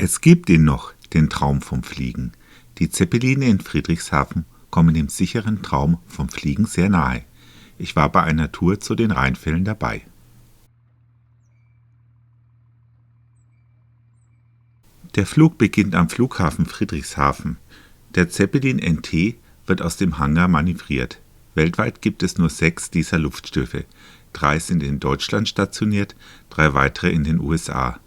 Es gibt ihn noch, den Traum vom Fliegen. Die Zeppeline in Friedrichshafen kommen dem sicheren Traum vom Fliegen sehr nahe. Ich war bei einer Tour zu den Rheinfällen dabei. Der Flug beginnt am Flughafen Friedrichshafen. Der Zeppelin NT wird aus dem Hangar manövriert. Weltweit gibt es nur 6 dieser Luftschiffe. 3 sind in Deutschland stationiert, 3 weitere in den USA.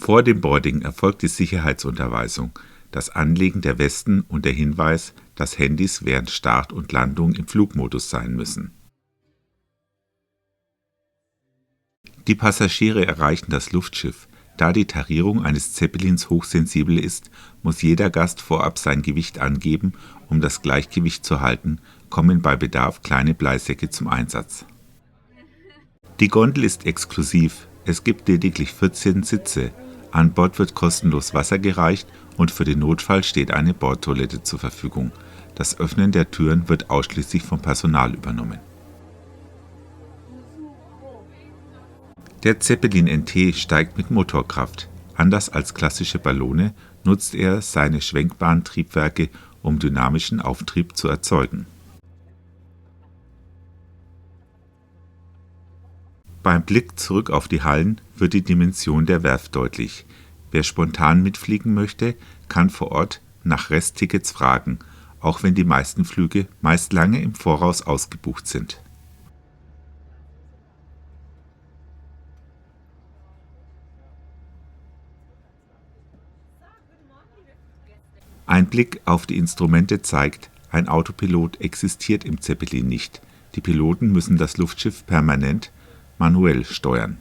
Vor dem Boarding erfolgt die Sicherheitsunterweisung, das Anlegen der Westen und der Hinweis, dass Handys während Start und Landung im Flugmodus sein müssen. Die Passagiere erreichen das Luftschiff. Da die Tarierung eines Zeppelins hochsensibel ist, muss jeder Gast vorab sein Gewicht angeben, um das Gleichgewicht zu halten, kommen bei Bedarf kleine Bleisäcke zum Einsatz. Die Gondel ist exklusiv, es gibt lediglich 14 Sitze. An Bord wird kostenlos Wasser gereicht und für den Notfall steht eine Bordtoilette zur Verfügung. Das Öffnen der Türen wird ausschließlich vom Personal übernommen. Der Zeppelin NT steigt mit Motorkraft. Anders als klassische Ballone nutzt er seine schwenkbaren Triebwerke, um dynamischen Auftrieb zu erzeugen. Beim Blick zurück auf die Hallen wird die Dimension der Werft deutlich. Wer spontan mitfliegen möchte, kann vor Ort nach Resttickets fragen, auch wenn die meisten Flüge meist lange im Voraus ausgebucht sind. Ein Blick auf die Instrumente zeigt, ein Autopilot existiert im Zeppelin nicht. Die Piloten müssen das Luftschiff permanent manuell steuern.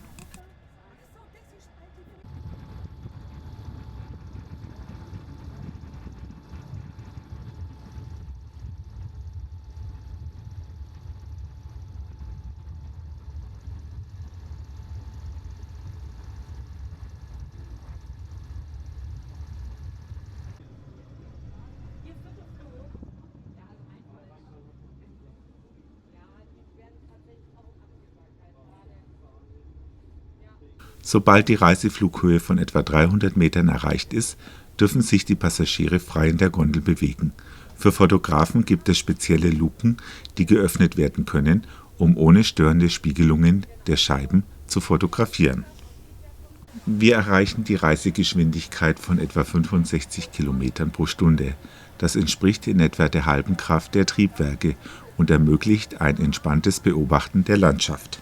Sobald die Reiseflughöhe von etwa 300 Metern erreicht ist, dürfen sich die Passagiere frei in der Gondel bewegen. Für Fotografen gibt es spezielle Luken, die geöffnet werden können, um ohne störende Spiegelungen der Scheiben zu fotografieren. Wir erreichen die Reisegeschwindigkeit von etwa 65 km pro Stunde. Das entspricht in etwa der halben Kraft der Triebwerke und ermöglicht ein entspanntes Beobachten der Landschaft.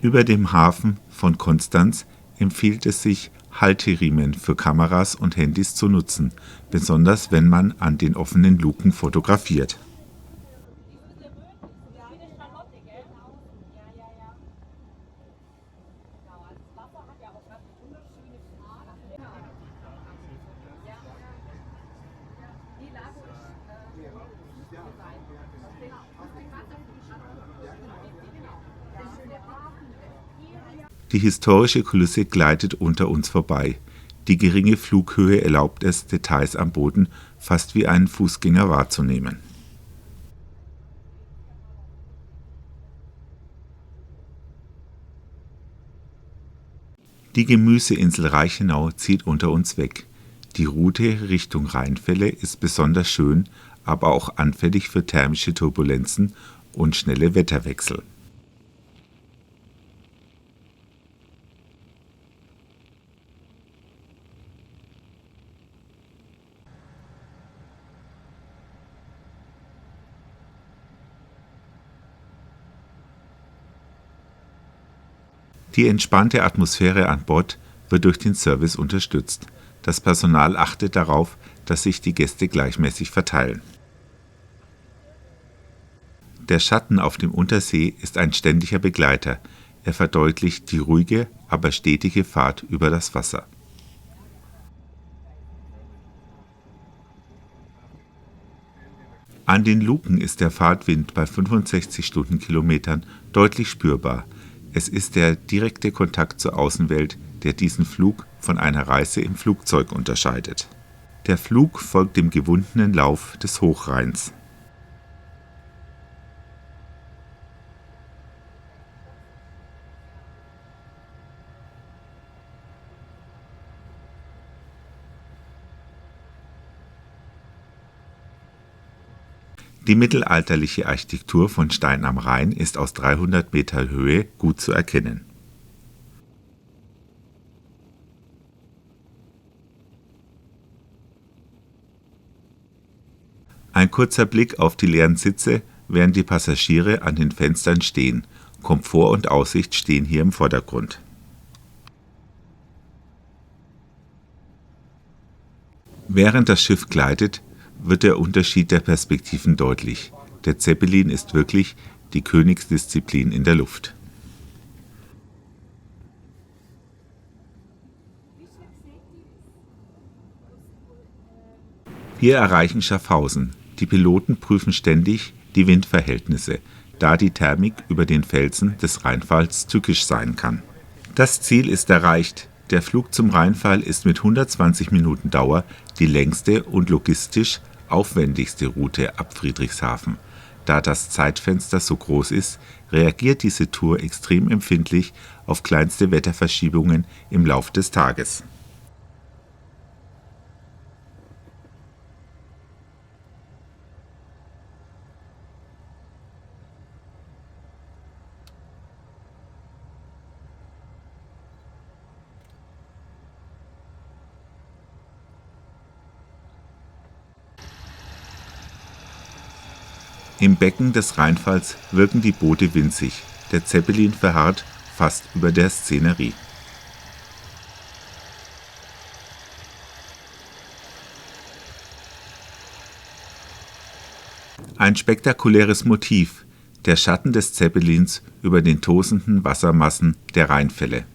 Über dem Hafen von Konstanz empfiehlt es sich, Halteriemen für Kameras und Handys zu nutzen, besonders wenn man an den offenen Luken fotografiert. Die historische Kulisse gleitet unter uns vorbei. Die geringe Flughöhe erlaubt es, Details am Boden fast wie einen Fußgänger wahrzunehmen. Die Gemüseinsel Reichenau zieht unter uns weg. Die Route Richtung Rheinfälle ist besonders schön, aber auch anfällig für thermische Turbulenzen und schnelle Wetterwechsel. Die entspannte Atmosphäre an Bord wird durch den Service unterstützt. Das Personal achtet darauf, dass sich die Gäste gleichmäßig verteilen. Der Schatten auf dem Untersee ist ein ständiger Begleiter. Er verdeutlicht die ruhige, aber stetige Fahrt über das Wasser. An den Luken ist der Fahrtwind bei 65 Stundenkilometern deutlich spürbar. Es ist der direkte Kontakt zur Außenwelt, der diesen Flug von einer Reise im Flugzeug unterscheidet. Der Flug folgt dem gewundenen Lauf des Hochrheins. Die mittelalterliche Architektur von Stein am Rhein ist aus 300 Meter Höhe gut zu erkennen. Ein kurzer Blick auf die leeren Sitze, während die Passagiere an den Fenstern stehen. Komfort und Aussicht stehen hier im Vordergrund. Während das Schiff gleitet, wird der Unterschied der Perspektiven deutlich. Der Zeppelin ist wirklich die Königsdisziplin in der Luft. Wir erreichen Schaffhausen. Die Piloten prüfen ständig die Windverhältnisse, da die Thermik über den Felsen des Rheinfalls tückisch sein kann. Das Ziel ist erreicht. Der Flug zum Rheinfall ist mit 120 Minuten Dauer die längste und logistisch aufwendigste Route ab Friedrichshafen. Da das Zeitfenster so groß ist, reagiert diese Tour extrem empfindlich auf kleinste Wetterverschiebungen im Lauf des Tages. Im Becken des Rheinfalls wirken die Boote winzig. Der Zeppelin verharrt fast über der Szenerie. Ein spektakuläres Motiv, der Schatten des Zeppelins über den tosenden Wassermassen der Rheinfälle.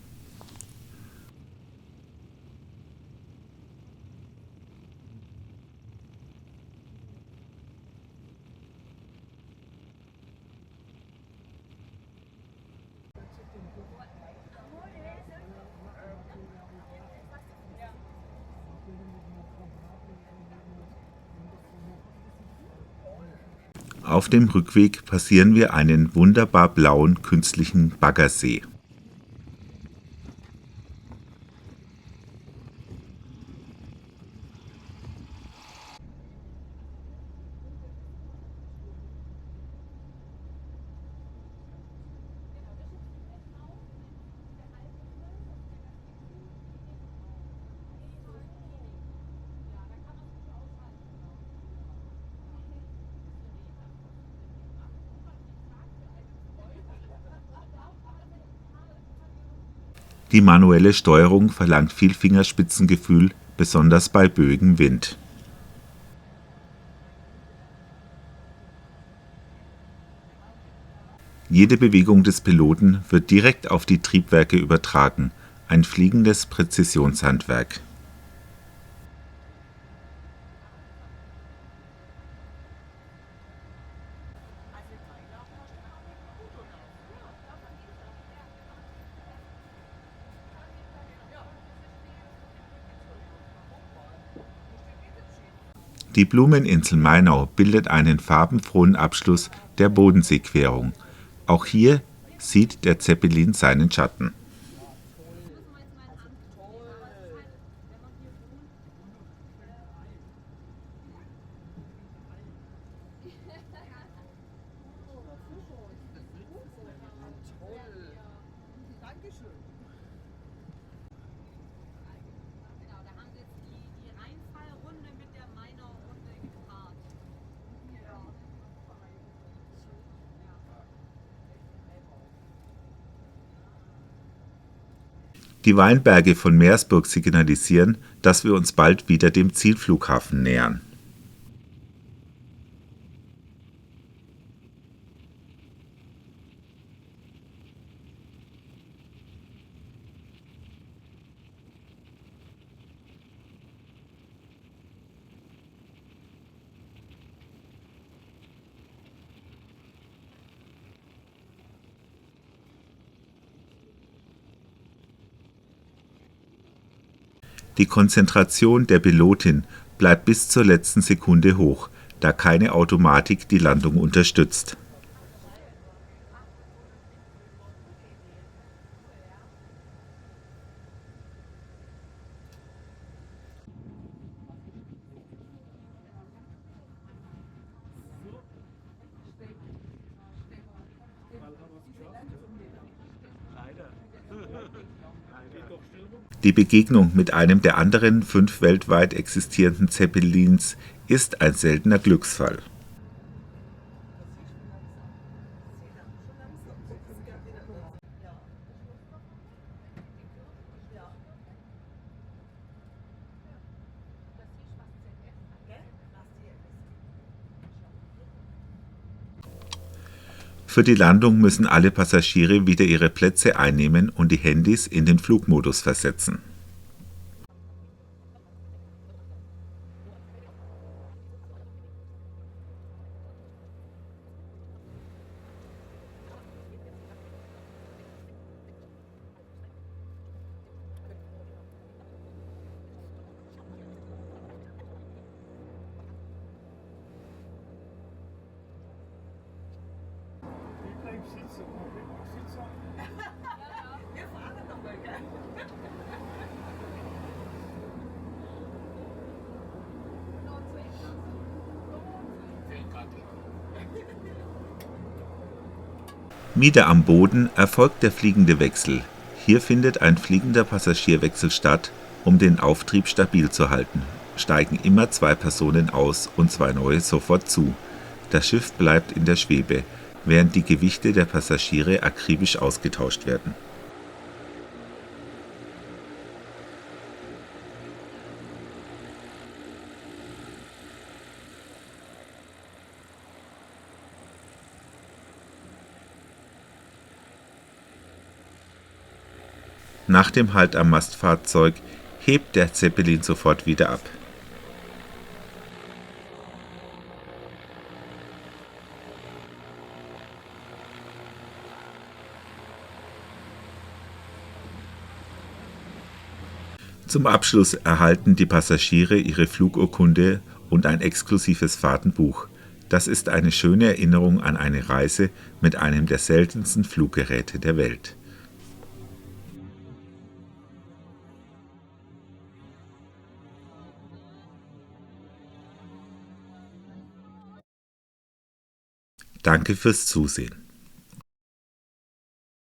Auf dem Rückweg passieren wir einen wunderbar blauen künstlichen Baggersee. Die manuelle Steuerung verlangt viel Fingerspitzengefühl, besonders bei böigem Wind. Jede Bewegung des Piloten wird direkt auf die Triebwerke übertragen, ein fliegendes Präzisionshandwerk. Die Blumeninsel Mainau bildet einen farbenfrohen Abschluss der Bodenseequerung. Auch hier sieht der Zeppelin seinen Schatten. Die Weinberge von Meersburg signalisieren, dass wir uns bald wieder dem Zielflughafen nähern. Die Konzentration der Pilotin bleibt bis zur letzten Sekunde hoch, da keine Automatik die Landung unterstützt. Die Begegnung mit einem der anderen 5 weltweit existierenden Zeppelins ist ein seltener Glücksfall. Für die Landung müssen alle Passagiere wieder ihre Plätze einnehmen und die Handys in den Flugmodus versetzen. Bleib sitzen, sitzen. Wir fahren noch mal, gell? Wieder am Boden erfolgt der fliegende Wechsel. Hier findet ein fliegender Passagierwechsel statt, um den Auftrieb stabil zu halten. Steigen immer 2 Personen aus und 2 neue sofort zu. Das Schiff bleibt in der Schwebe, während die Gewichte der Passagiere akribisch ausgetauscht werden. Nach dem Halt am Mastfahrzeug hebt der Zeppelin sofort wieder ab. Zum Abschluss erhalten die Passagiere ihre Flugurkunde und ein exklusives Fahrtenbuch. Das ist eine schöne Erinnerung an eine Reise mit einem der seltensten Fluggeräte der Welt. Danke fürs Zusehen.